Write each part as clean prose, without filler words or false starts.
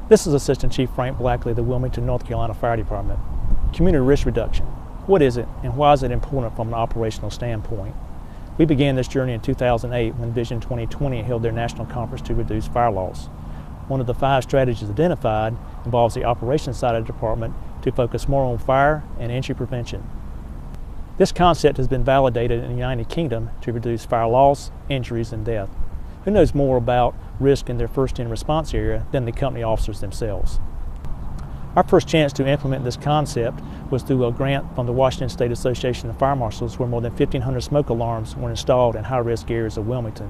This is Assistant Chief Frank Blackley of the Wilmington, North Carolina Fire Department. Community risk reduction. What is it and why is it important from an operational standpoint? We began this journey in 2008 when Vision 2020 held their national conference to reduce fire loss. One of the 5 strategies identified involves the operations side of the department to focus more on fire and injury prevention. This concept has been validated in the United Kingdom to reduce fire loss, injuries, and death. Who knows more about risk in their first-in response area than the company officers themselves? Our first chance to implement this concept was through a grant from the Washington State Association of Fire Marshals, where more than 1,500 smoke alarms were installed in high-risk areas of Wilmington.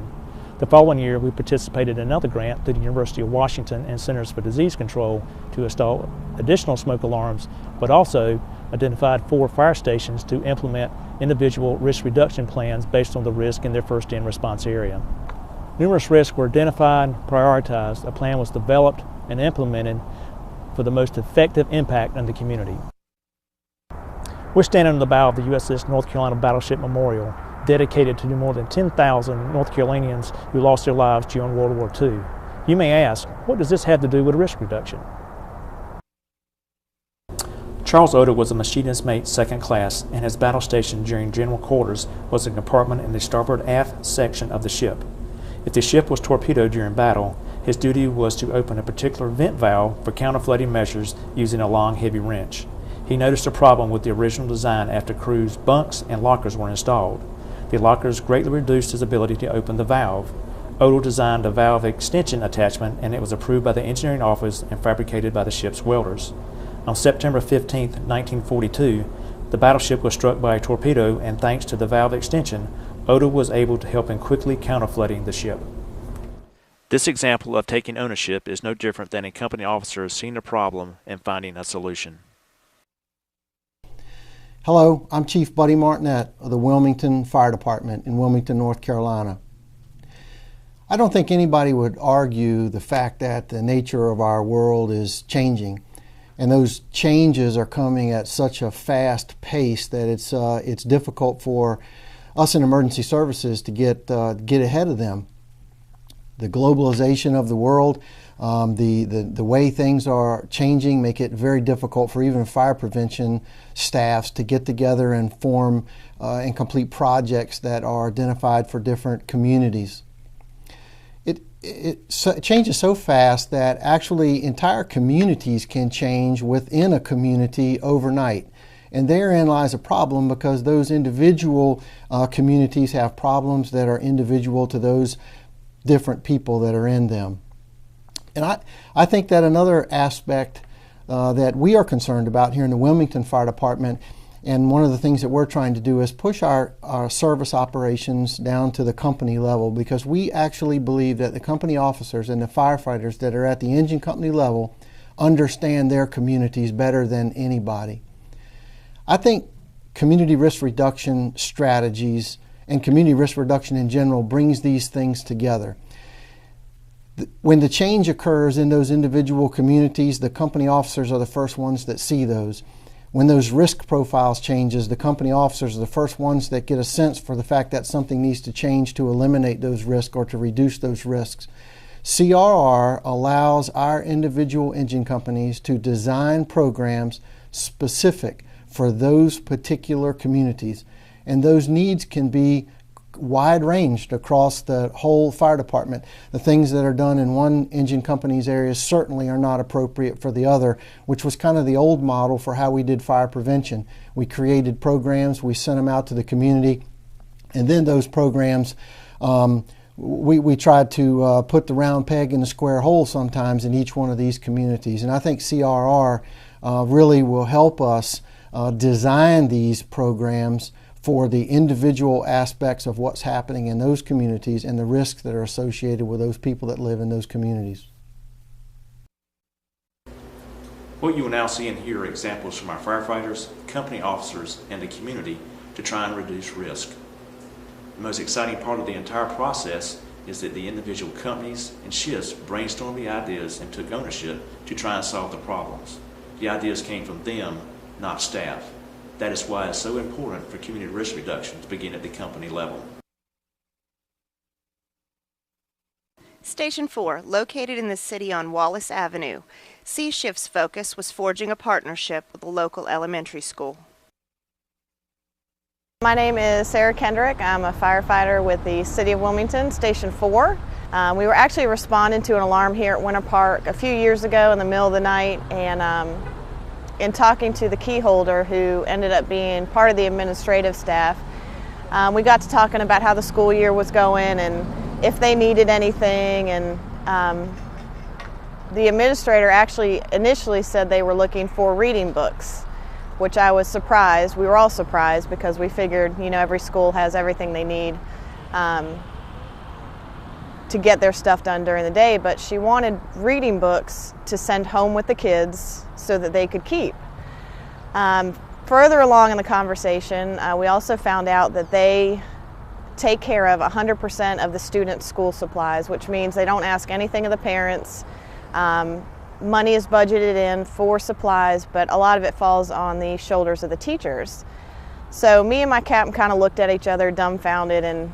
The following year, we participated in another grant through the University of Washington and Centers for Disease Control to install additional smoke alarms, but also identified 4 fire stations to implement individual risk reduction plans based on the risk in their first-in response area. Numerous risks were identified and prioritized. A plan was developed and implemented for the most effective impact on the community. We're standing on the bow of the USS North Carolina Battleship Memorial, dedicated to more than 10,000 North Carolinians who lost their lives during World War II. You may ask, what does this have to do with risk reduction? Charles Oda was a machinist mate 2nd class, and his battle station during general quarters was a compartment in the starboard aft section of the ship. If the ship was torpedoed during battle, his duty was to open a particular vent valve for counterflooding measures using a long, heavy wrench. He noticed a problem with the original design after crew's bunks and lockers were installed. The lockers greatly reduced his ability to open the valve. Oda designed a valve extension attachment, and it was approved by the engineering office and fabricated by the ship's welders. On September 15, 1942, the battleship was struck by a torpedo, and thanks to the valve extension, Oda was able to help in quickly counterflooding the ship. This example of taking ownership is no different than a company officer seeing a problem and finding a solution. Hello, I'm Chief Buddy Martinet of the Wilmington Fire Department in Wilmington, North Carolina. I don't think anybody would argue the fact that the nature of our world is changing, and those changes are coming at such a fast pace that it's difficult for us in emergency services to get ahead of them. The globalization of the world, the way things are changing make it very difficult for even fire prevention staffs to get together and form and complete projects that are identified for different communities. It changes so fast that actually entire communities can change within a community overnight. And therein lies a problem, because those individual communities have problems that are individual to those different people that are in them. And I think that another aspect that we are concerned about here in the Wilmington Fire Department, and one of the things that we're trying to do, is push our service operations down to the company level, because we actually believe that the company officers and the firefighters that are at the engine company level understand their communities better than anybody. I think community risk reduction strategies and community risk reduction in general brings these things together. When the change occurs in those individual communities, the company officers are the first ones that see those. When those risk profiles changes, the company officers are the first ones that get a sense for the fact that something needs to change to eliminate those risks or to reduce those risks. CRR allows our individual engine companies to design programs specific for those particular communities, and those needs can be wide ranged across the whole fire department. The things that are done in one engine company's areas certainly are not appropriate for the other, which was kind of the old model for how we did fire prevention. We created programs, we sent them out to the community, and then those programs we tried to put the round peg in the square hole sometimes in each one of these communities. And I think CRR really will help us design these programs for the individual aspects of what's happening in those communities and the risks that are associated with those people that live in those communities. What you will now see and hear are examples from our firefighters, company officers, and the community to try and reduce risk. The most exciting part of the entire process is that the individual companies and shifts brainstormed the ideas and took ownership to try and solve the problems. The ideas came from them, not staff. That is why it's so important for community risk reduction to begin at the company level. Station 4, located in the city on Wallace Avenue. C-Shift's focus was forging a partnership with a local elementary school. My name is Sarah Kendrick. I'm a firefighter with the City of Wilmington, Station 4. We were actually responding to an alarm here at Winter Park a few years ago in the middle of the night, and in talking to the key holder, who ended up being part of the administrative staff, we got to talking about how the school year was going and if they needed anything, and the administrator actually initially said they were looking for reading books, which I was surprised. We were all surprised because we figured, you know, every school has everything they need to get their stuff done during the day, but she wanted reading books to send home with the kids so that they could keep. Further along in the conversation, we also found out that they take care of 100% of the students' school supplies, which means they don't ask anything of the parents. Money is budgeted in for supplies, but a lot of it falls on the shoulders of the teachers. So me and my captain kind of looked at each other dumbfounded, and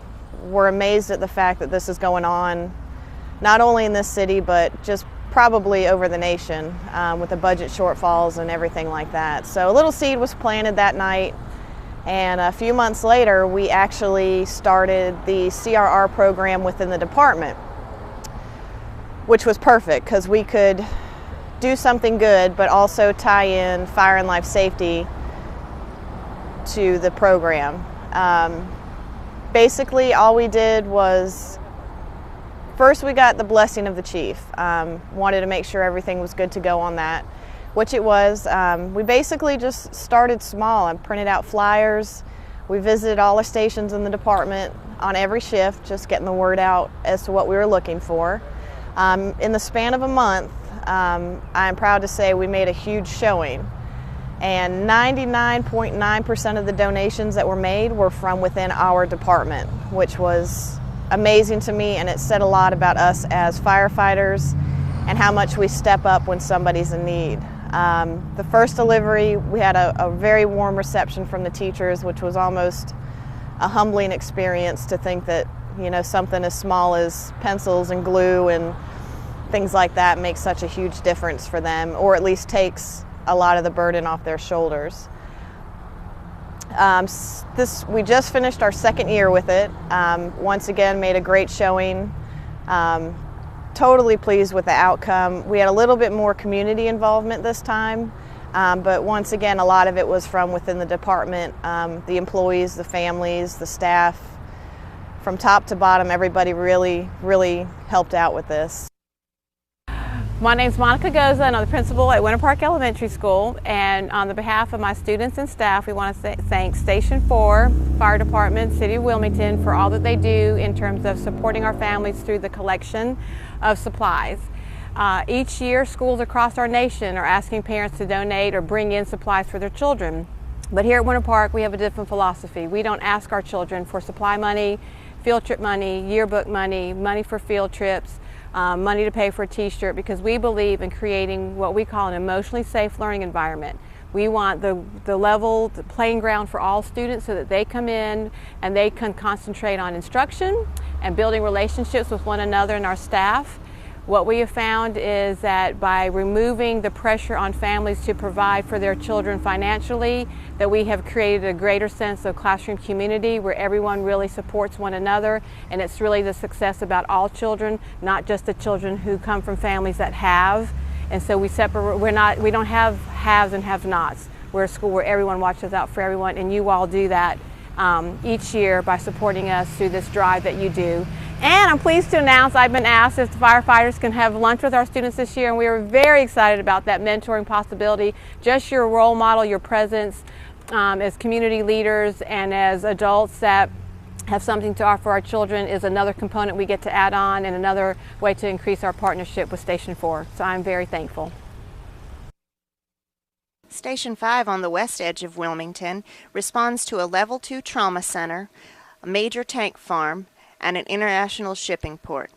were amazed at the fact that this is going on not only in this city but just probably over the nation, with the budget shortfalls and everything like that. So a little seed was planted that night, and a few months later we actually started the CRR program within the department, which was perfect because we could do something good but also tie in fire and life safety to the program. Basically all we did was, first we got the blessing of the chief. Wanted to make sure everything was good to go on that, which it was. We basically just started small and printed out flyers. We visited all the stations in the department on every shift, just getting the word out as to what we were looking for. In the span of a month, I'm proud to say we made a huge showing, and 99.9% of the donations that were made were from within our department, which was amazing to me, and it said a lot about us as firefighters and how much we step up when somebody's in need. The first delivery, we had a very warm reception from the teachers, which was almost a humbling experience to think that, you know, something as small as pencils and glue and things like that makes such a huge difference for them, or at least takes a lot of the burden off their shoulders. We just finished our second year with it. Once again, made a great showing. Totally pleased with the outcome. We had a little bit more community involvement this time, but once again, a lot of it was from within the department, the employees, the families, the staff. From top to bottom, everybody really, really helped out with this. My name's Monica Goza, and I'm the principal at Winter Park Elementary School, and on the behalf of my students and staff, we want to thank Station 4, Fire Department, City of Wilmington for all that they do in terms of supporting our families through the collection of supplies. Each year, schools across our nation are asking parents to donate or bring in supplies for their children. But here at Winter Park, we have a different philosophy. We don't ask our children for supply money, field trip money, yearbook money, money for field trips, money to pay for a t-shirt, because we believe in creating what we call an emotionally safe learning environment. We want the level, the playing ground for all students so that they come in and they can concentrate on instruction and building relationships with one another and our staff. What we have found is that by removing the pressure on families to provide for their children financially, that we have created a greater sense of classroom community where everyone really supports one another, and it's really the success about all children, not just the children who come from families that have. And so we don't have haves and have-nots. We're a school where everyone watches out for everyone, and you all do that each year by supporting us through this drive that you do. And I'm pleased to announce I've been asked if the firefighters can have lunch with our students this year, and we are very excited about that mentoring possibility. Just your role model, your presence as community leaders and as adults that have something to offer our children is another component we get to add on and another way to increase our partnership with Station 4. So I'm very thankful. Station 5 on the west edge of Wilmington responds to a Level 2 trauma center, a major tank farm, and an international shipping port.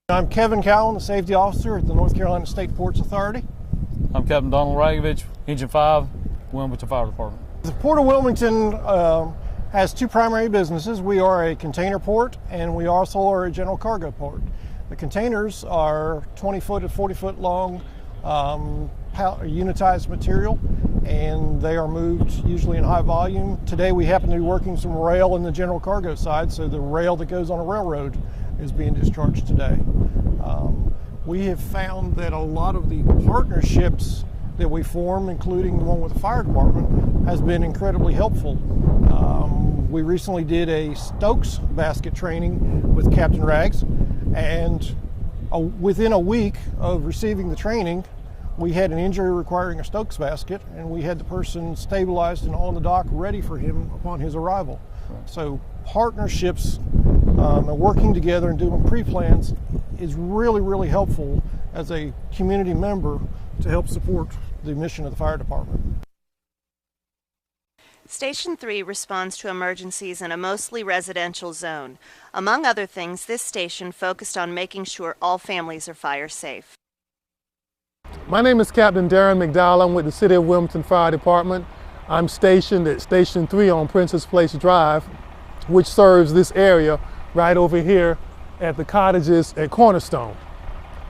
I'm Kevin Cowan, the safety officer at the North Carolina State Ports Authority. I'm Captain Donald Ragovich, Engine 5, Wilmington Fire Department. The Port of Wilmington has two primary businesses. We are a container port, and we also are a general cargo port. The containers are 20-foot to 40-foot long unitized material, and they are moved usually in high volume. Today we happen to be working some rail in the general cargo side, so the rail that goes on a railroad is being discharged today. We have found that a lot of the partnerships that we form, including the one with the fire department, has been incredibly helpful. We recently did a Stokes basket training with Captain Rags, and within a week of receiving the training, we had an injury requiring a Stokes basket, and we had the person stabilized and on the dock ready for him upon his arrival. So partnerships and working together and doing pre-plans is really, really helpful as a community member to help support the mission of the fire department. Station 3 responds to emergencies in a mostly residential zone. Among other things, this station focused on making sure all families are fire safe. My name is Captain Darren McDowell. I'm with the City of Wilmington Fire Department. I'm stationed at Station 3 on Princess Place Drive, which serves this area right over here at the cottages at Cornerstone.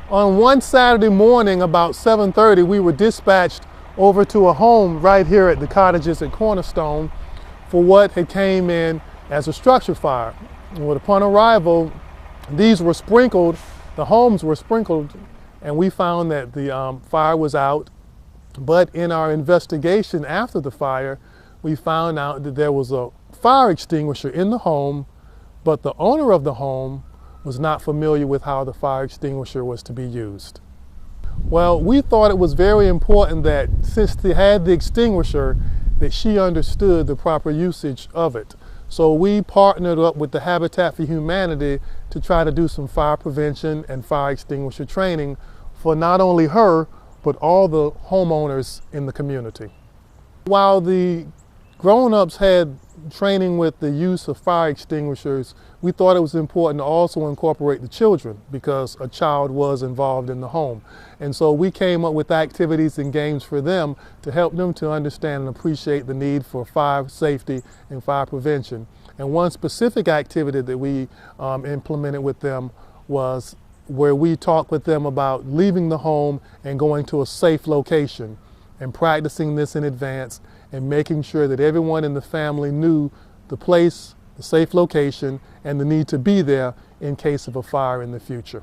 On one Saturday morning about 7:30, we were dispatched over to a home right here at the cottages at Cornerstone for what had came in as a structure fire. And upon arrival, these were sprinkled, the homes were sprinkled, and we found that the fire was out. But in our investigation after the fire, we found out that there was a fire extinguisher in the home, but the owner of the home was not familiar with how the fire extinguisher was to be used. Well, we thought it was very important that since they had the extinguisher, that she understood the proper usage of it. So we partnered up with the Habitat for Humanity to try to do some fire prevention and fire extinguisher training for not only her, but all the homeowners in the community. While the grown-ups had training with the use of fire extinguishers, we thought it was important to also incorporate the children because a child was involved in the home. And so we came up with activities and games for them to help them to understand and appreciate the need for fire safety and fire prevention. And one specific activity that we implemented with them was where we talked with them about leaving the home and going to a safe location and practicing this in advance and making sure that everyone in the family knew the place, the safe location, and the need to be there in case of a fire in the future.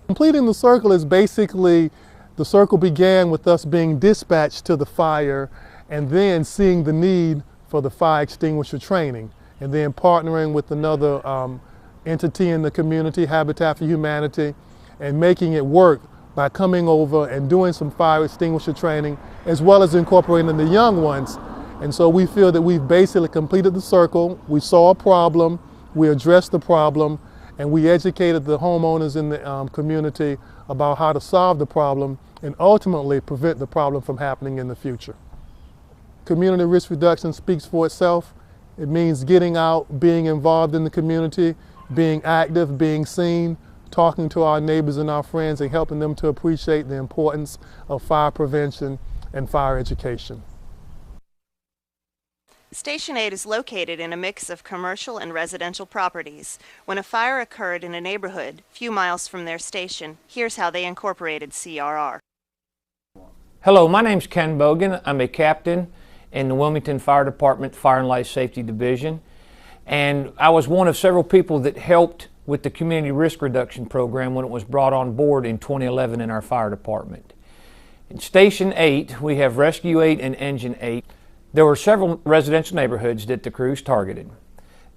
Completing the circle is basically, the circle began with us being dispatched to the fire and then seeing the need for the fire extinguisher training and then partnering with another entity in the community, Habitat for Humanity, and making it work by coming over and doing some fire extinguisher training as well as incorporating the young ones. And so we feel that we've basically completed the circle. We saw a problem, we addressed the problem, and we educated the homeowners in the community about how to solve the problem and ultimately prevent the problem from happening in the future. Community risk reduction speaks for itself. It means getting out, being involved in the community, being active, being seen, talking to our neighbors and our friends and helping them to appreciate the importance of fire prevention and fire education. Station 8 is located in a mix of commercial and residential properties. When a fire occurred in a neighborhood a few miles from their station, here's how they incorporated CRR. Hello, my name's Ken Bogan. I'm a captain in the Wilmington Fire Department Fire and Life Safety Division, and I was one of several people that helped with the Community Risk Reduction Program when it was brought on board in 2011 in our fire department. In Station 8, we have Rescue 8 and Engine 8. There were several residential neighborhoods that the crews targeted.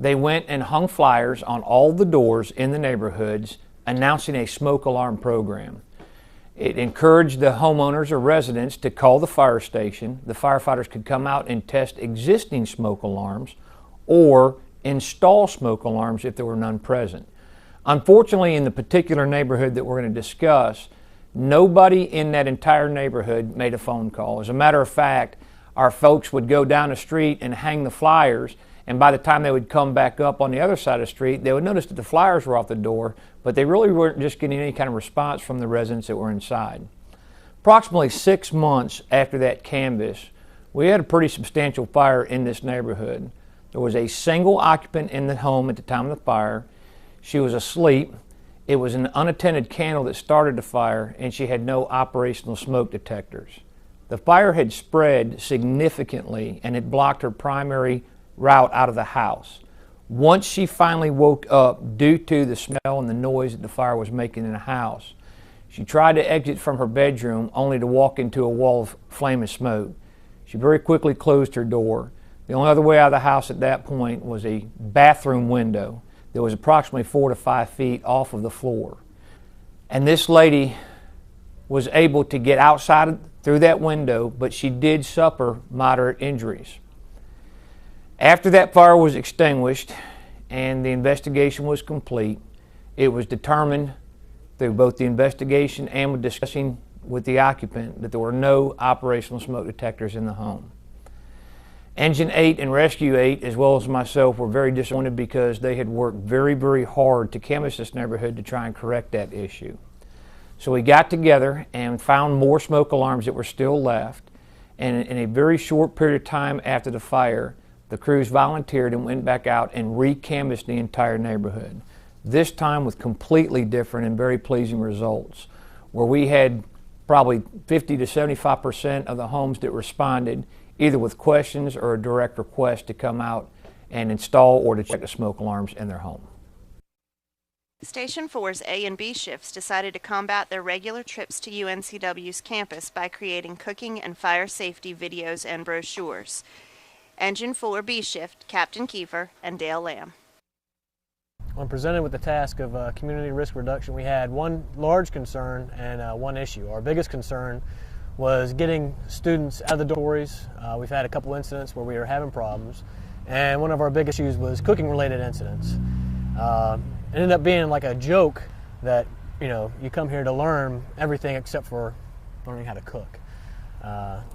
They went and hung flyers on all the doors in the neighborhoods announcing a smoke alarm program. It encouraged the homeowners or residents to call the fire station. The firefighters could come out and test existing smoke alarms or install smoke alarms if there were none present. Unfortunately, in the particular neighborhood that we're going to discuss, nobody in that entire neighborhood made a phone call. As a matter of fact, our folks would go down the street and hang the flyers, and by the time they would come back up on the other side of the street, they would notice that the flyers were off the door, but they really weren't just getting any kind of response from the residents that were inside. Approximately 6 months after that canvass, we had a pretty substantial fire in this neighborhood. There was a single occupant in the home at the time of the fire. She was asleep. It was an unattended candle that started the fire, and she had no operational smoke detectors. The fire had spread significantly and it blocked her primary route out of the house. Once she finally woke up due to the smell and the noise that the fire was making in the house, she tried to exit from her bedroom only to walk into a wall of flame and smoke. She very quickly closed her door. The only other way out of the house at that point was a bathroom window that was approximately 4 to 5 feet off of the floor. And this lady was able to get outside through that window, but she did suffer moderate injuries. After that fire was extinguished and the investigation was complete, it was determined through both the investigation and with discussing with the occupant that there were no operational smoke detectors in the home. Engine 8 and Rescue 8, as well as myself, were very disappointed because they had worked very, very hard to canvass this neighborhood to try and correct that issue. So we got together and found more smoke alarms that were still left, and in a very short period of time after the fire, the crews volunteered and went back out and re-canvassed the entire neighborhood. This time with completely different and very pleasing results, where we had probably 50 to 75% of the homes that responded either with questions or a direct request to come out and install or to check the smoke alarms in their home. Station 4's A and B shifts decided to combat their regular trips to UNCW's campus by creating cooking and fire safety videos and brochures. Engine 4 B shift, Captain Kiefer and Dale Lamb. When presented with the task of community risk reduction, we had one large concern and one issue. Our biggest concern was getting students out of the dormitories. We've had a couple incidents where we were having problems, and one of our big issues was cooking-related incidents. It ended up being like a joke that, you come here to learn everything except for learning how to cook.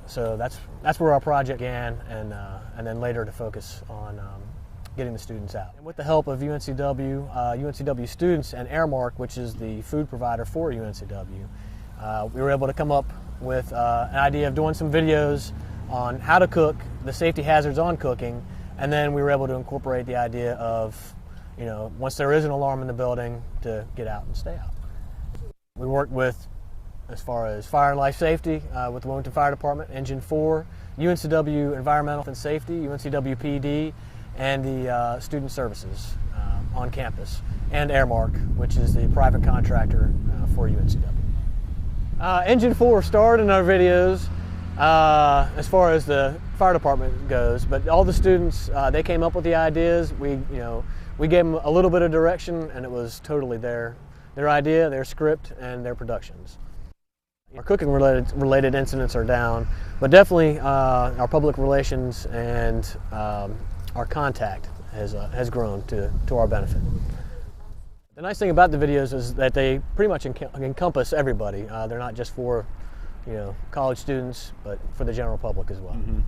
So that's where our project began, and then later to focus on getting the students out. And with the help of UNCW students and Airmark, which is the food provider for UNCW, we were able to come up with an idea of doing some videos on how to cook, the safety hazards on cooking, and then we were able to incorporate the idea of, once there is an alarm in the building, to get out and stay out. We worked with, as far as fire and life safety, with the Wilmington Fire Department, Engine 4, UNCW Environmental and Safety, UNCW PD, and the Student Services on campus, and Airmark, which is the private contractor for UNCW. Engine 4 starred in our videos as far as the fire department goes, but all the students, they came up with the ideas. We gave them a little bit of direction, and it was totally their idea, their script, and their productions. Our cooking related incidents are down, but definitely our public relations and our contact has grown to our benefit. The nice thing about the videos is that they pretty much encompass everybody. They're not just for college students, but for the general public as well. Mm-hmm.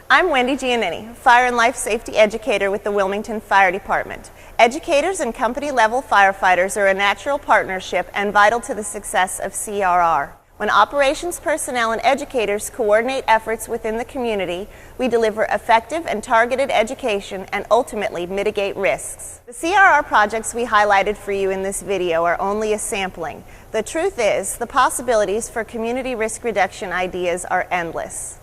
I'm Wendy Giannini, Fire and Life Safety Educator with the Wilmington Fire Department. Educators and company-level firefighters are a natural partnership and vital to the success of CRR. When operations personnel and educators coordinate efforts within the community, we deliver effective and targeted education and ultimately mitigate risks. The CRR projects we highlighted for you in this video are only a sampling. The truth is, the possibilities for community risk reduction ideas are endless.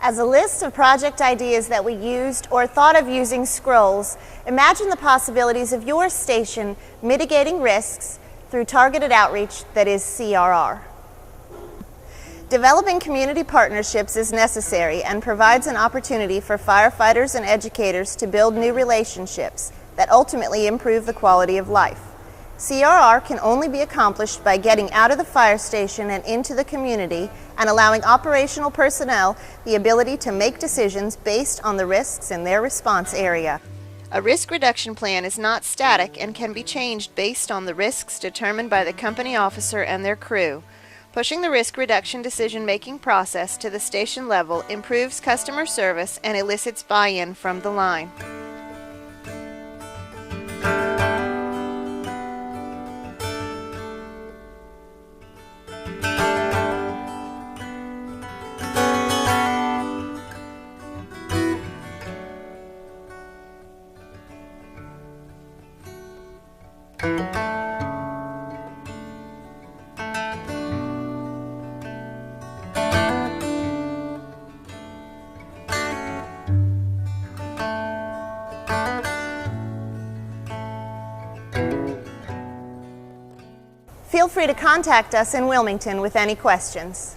As a list of project ideas that we used or thought of using scrolls, imagine the possibilities of your station mitigating risks through targeted outreach that is CRR. Developing community partnerships is necessary and provides an opportunity for firefighters and educators to build new relationships that ultimately improve the quality of life. CRR can only be accomplished by getting out of the fire station and into the community and allowing operational personnel the ability to make decisions based on the risks in their response area. A risk reduction plan is not static and can be changed based on the risks determined by the company officer and their crew. Pushing the risk reduction decision-making process to the station level improves customer service and elicits buy-in from the line. Feel free to contact us in Wilmington with any questions.